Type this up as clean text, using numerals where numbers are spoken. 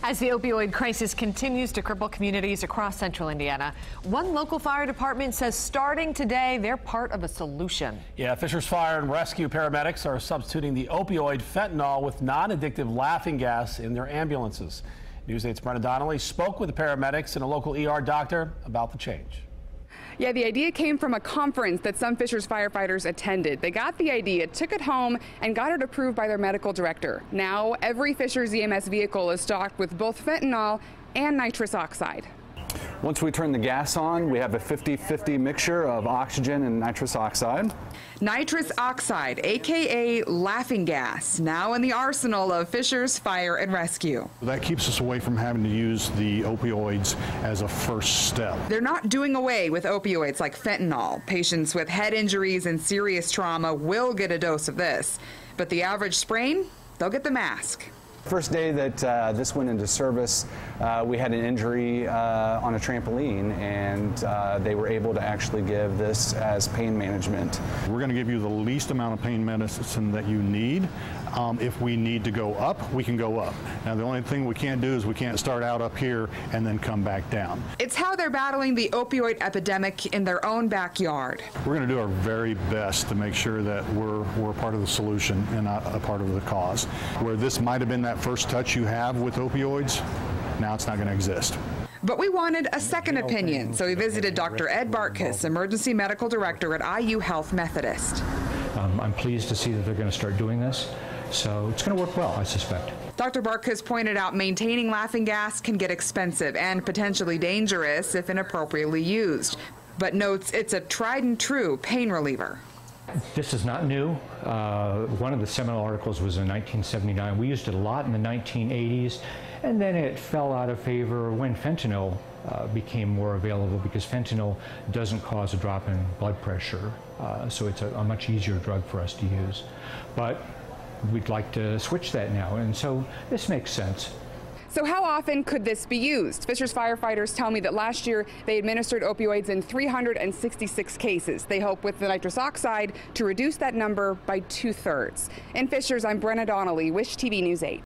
As the opioid crisis continues to cripple communities across central Indiana, one local fire department says starting today, they're part of a solution. Yeah, Fishers Fire and Rescue paramedics are substituting the opioid fentanyl with non-addictive laughing gas in their ambulances. News 8's Brenna Donnelly spoke with the paramedics and a local ER doctor about the change. Yeah, the idea came from a conference that some Fishers firefighters attended. They got the idea, took it home, and got it approved by their medical director. Now, every Fishers EMS vehicle is stocked with both fentanyl and nitrous oxide. Once we turn the gas on, we have a 50-50 mixture of oxygen and nitrous oxide. Nitrous oxide, aka laughing gas, now in the arsenal of Fishers Fire and Rescue. That keeps us away from having to use the opioids as a first step. They're not doing away with opioids like fentanyl. Patients with head injuries and serious trauma will get a dose of this. But the average sprain, they'll get the mask. First day that this went into service, we had an injury on a trampoline, and they were able to actually give this as pain management. We're going to give you the least amount of pain medicine that you need. If we need to go up, we can go up. Now, the only thing we can't do is we can't start out up here and then come back down. It's how they're battling the opioid epidemic in their own backyard. We're going to do our very best to make sure that we're part of the solution and not a part of the cause. Where this might have been that first touch you have with opioids, now it's not going to exist. But we wanted a second opinion, so we visited Dr. Ed Bartkus, Emergency Medical Director at IU Health Methodist. I'm pleased to see that they're going to start doing this, so it's going to work well, I suspect. Dr. Bartkus pointed out maintaining laughing gas can get expensive and potentially dangerous if inappropriately used, but notes it's a tried and true pain reliever. This is not new. One of the seminal articles was in 1979. We used it a lot in the 1980s, and then it fell out of favor when fentanyl became more available, because fentanyl doesn't cause a drop in blood pressure, so it's a much easier drug for us to use. But we'd like to switch that now, and so this makes sense. So how often could this be used? Fishers firefighters tell me that last year they administered opioids in 366 cases. They hope with the nitrous oxide to reduce that number by 2/3. In Fishers, I'm Brenna Donnelly, WISH TV News 8.